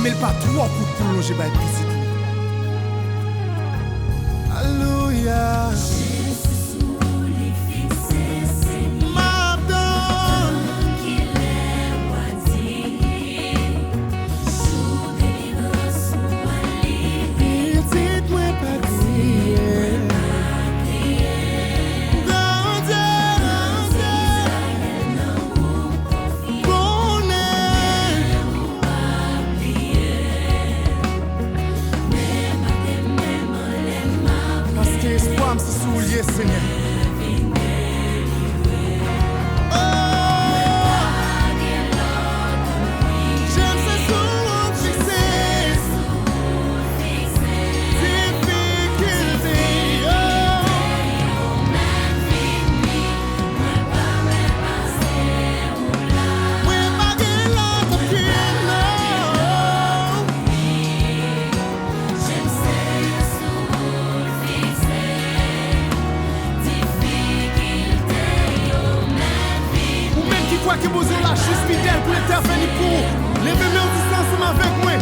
mais pas trop pour plonger par visite. Alléluia. Seigneur. Qui vous la juste fidèle pour l'intervenir pour vous. Levez-moi en distance avec moi.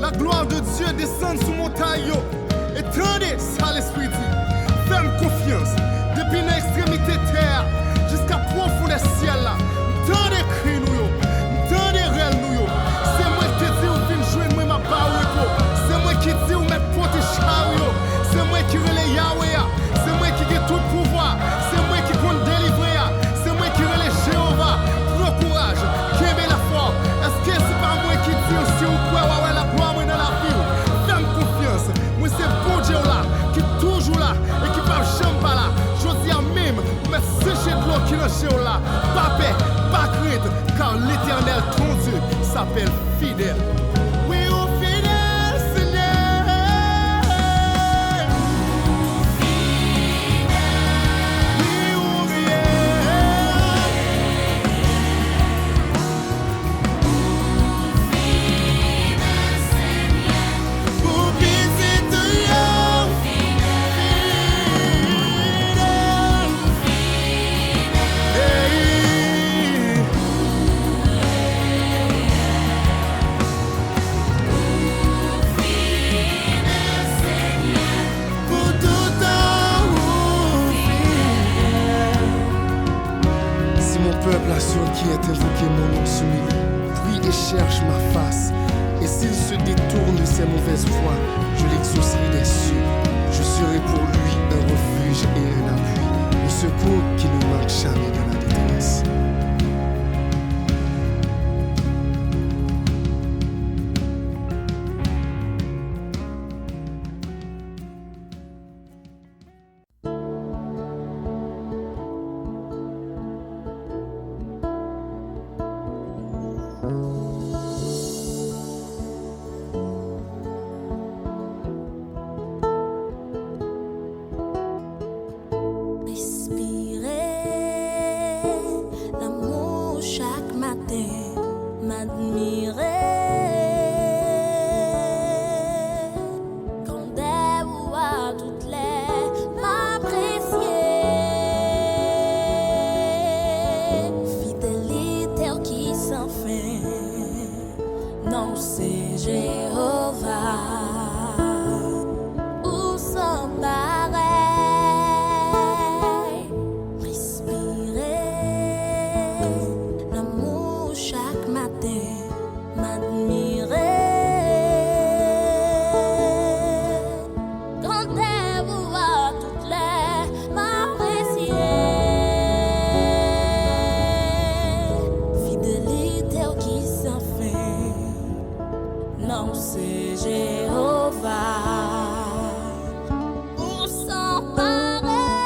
La gloire de Dieu descend sur mon taillot. Et tendez ça l'esprit dit. Fais-moi confiance. Depuis l'extrémité terre jusqu'à profond des ciels là. Tendez cri nous. Tendez réel nous. C'est moi qui te dis ou vin jouer moi ma barreau. C'est moi qui dis ou mettre porter chariot. C'est moi qui relais Yahweh. C'est moi qui ai tout pouvoir. C'est moi qui compte délivrer. C'est moi qui relais Jéhovah. Prends courage. Qu'aimez la foi. Est-ce que c'est pas moi qui dis aussi ou quoi la gloire dans la vie? Fais-moi confiance. Moi c'est bon Dieu là qui est toujours là et qui parle jamais pas là. Je dis à même, mais sécher de l'eau qui est chez là. Pas paix, pas crainte, car l'éternel ton Dieu s'appelle fidèle. Oui, oh fidèle Seigneur. Oui, oh peuple à ceux qui est invoqué mon nom s'humilie, prie et cherche ma face. Et s'il se détourne de ses mauvaises voies, je l'exaucerai des cieux. Je serai pour lui un refuge et un appui, un secours qui ne manque jamais dans la détresse. C'est Jéhovah, pour s'emparer.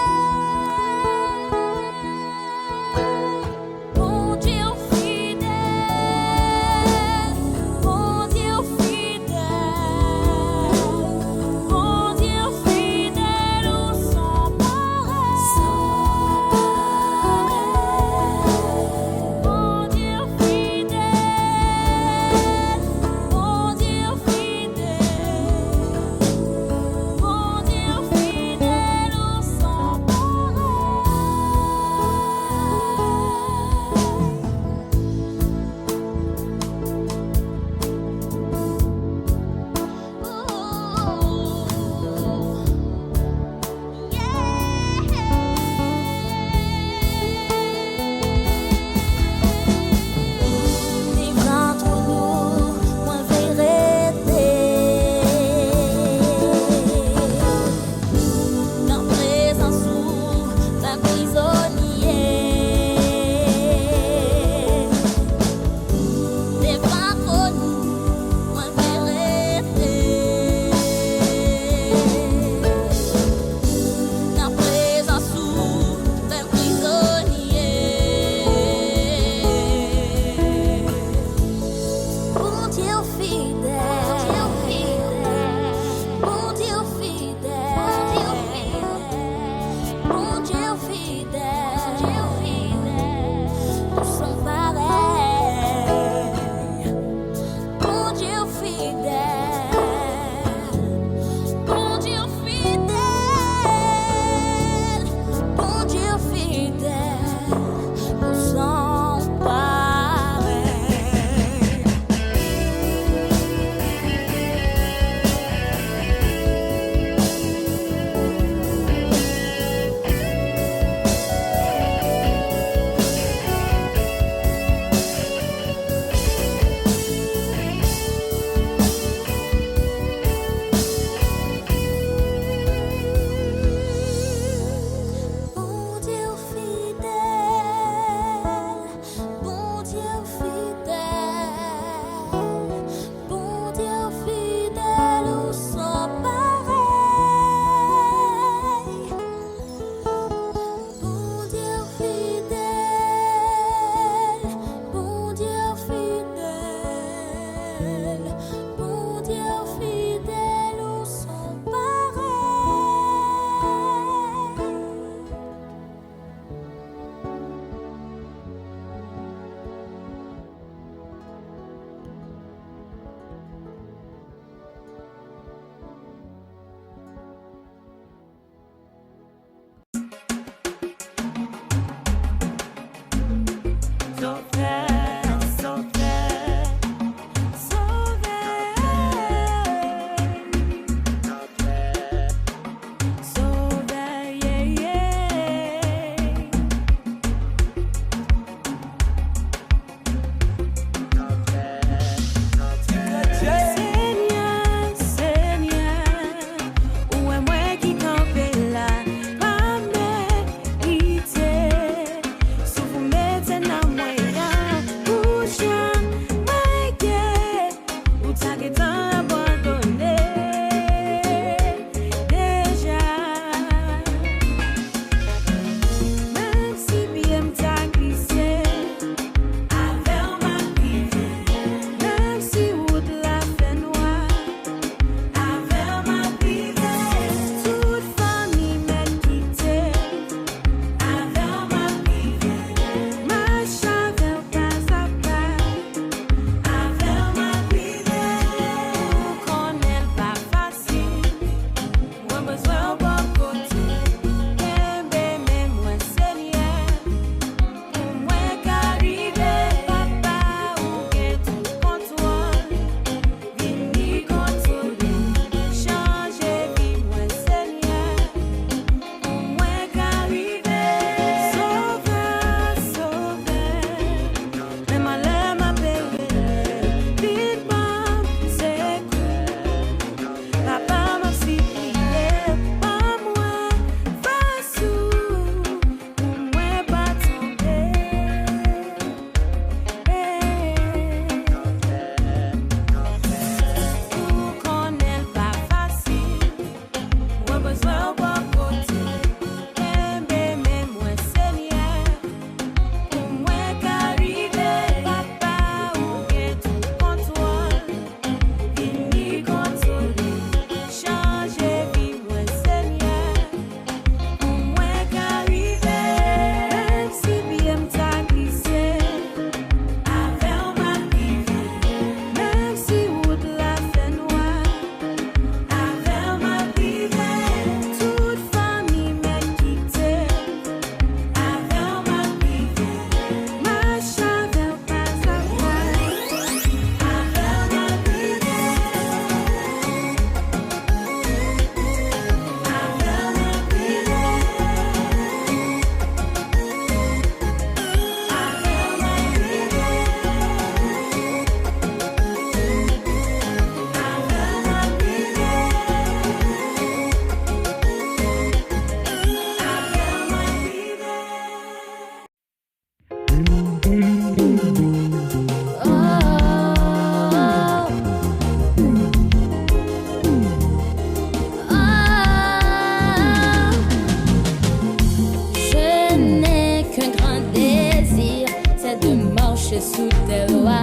tes lois.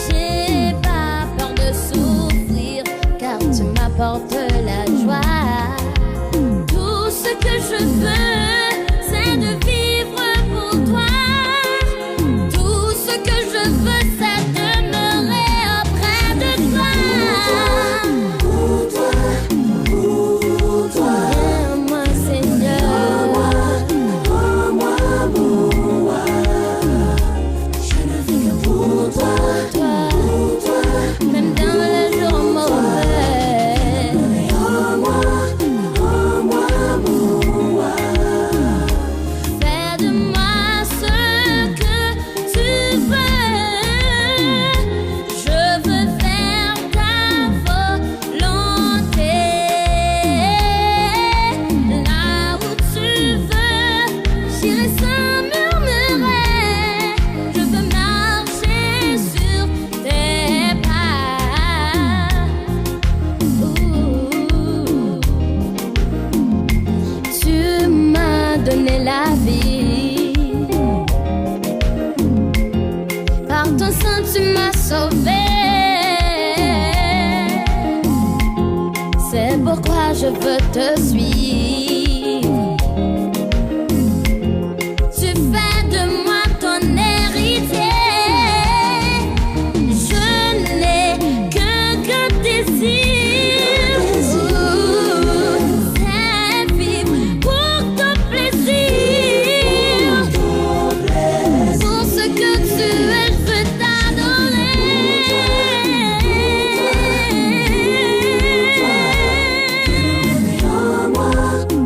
J'ai pas peur de souffrir, car tu m'apportes la joie. Tout ce que je veux, c'est de vivre pour toi. Tout ce que je veux, c'est demeurer auprès de toi. Pour toi, viens-moi Seigneur. Rends-moi moi. Je ne vis que pour toi, même dans le jour mauvais. Rends-moi moi. Fais de moi ce que tu veux. Je veux faire ta volonté. Là où tu veux, j'irai sans murmurer. Je veux marcher sur tes pas. Tu m'as donné la vie. Par ton sang, tu m'as sauvé. C'est pourquoi je veux te suivre. Tu fais de moi ton héritier. Je n'ai qu'un désir, c'est vivre pour ton plaisir. Pour ce que tu es, je veux t'adorer. Rends-moi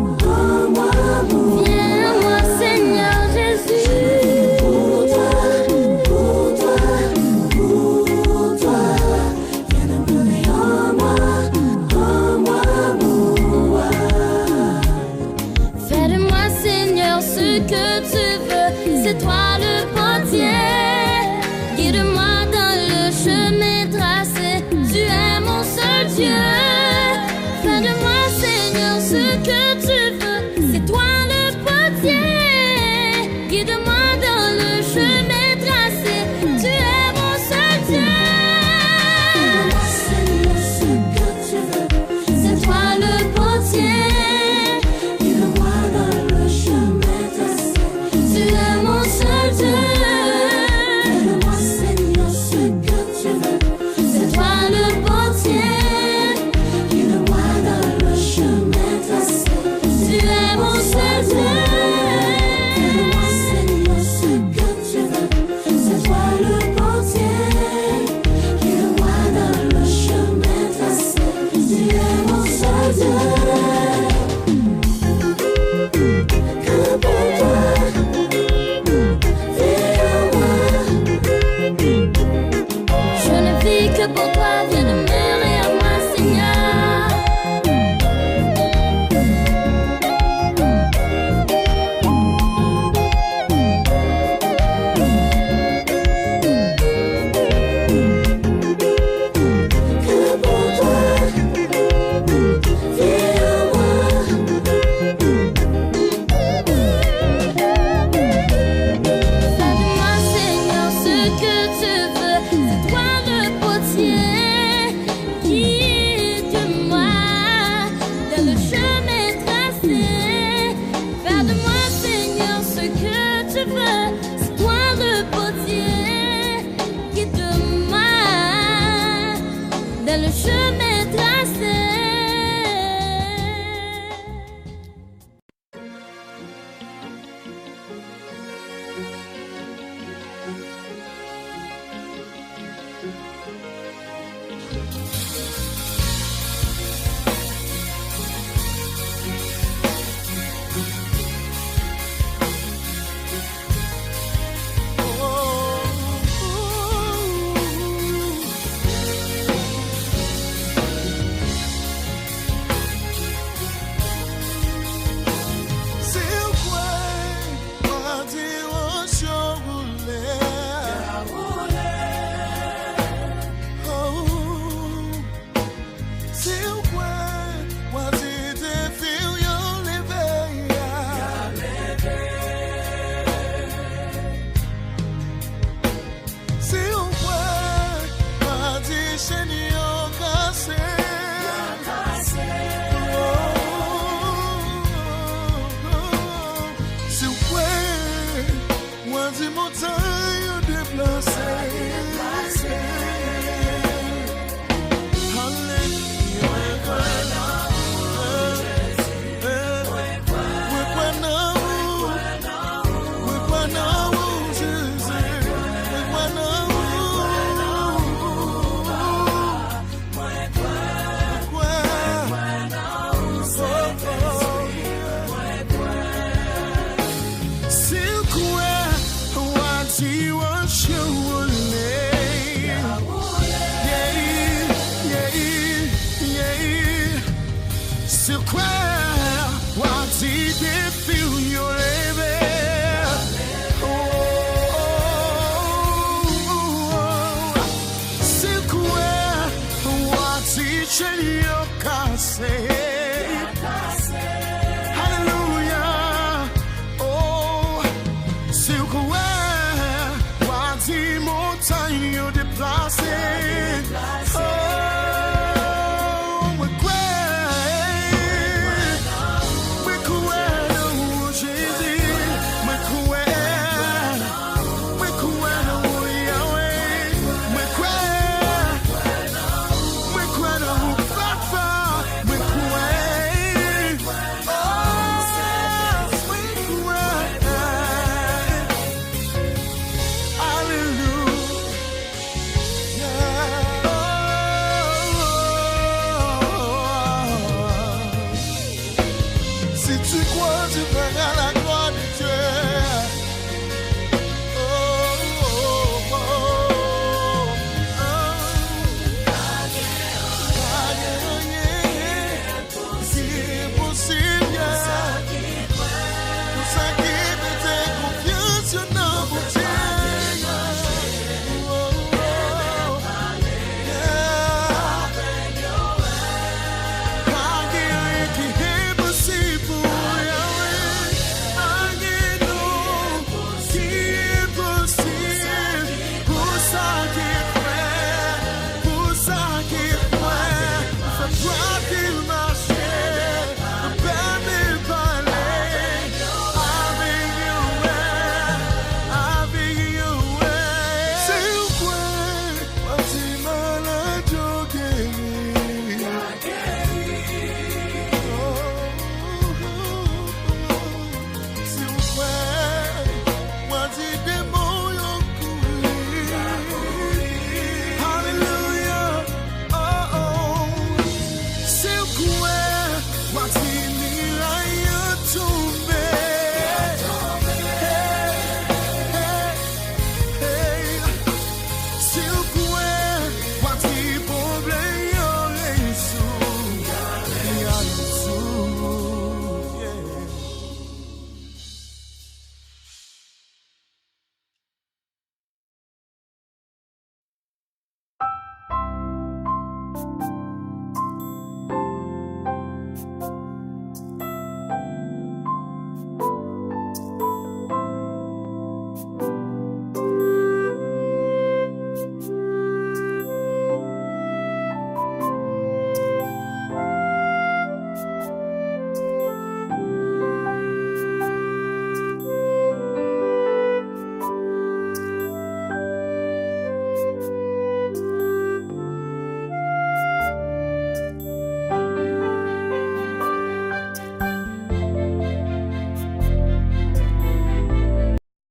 chaînes yo cassé. Alléluia. Oh, c'est quoi? Wadi montagne yo déplacé. Oh.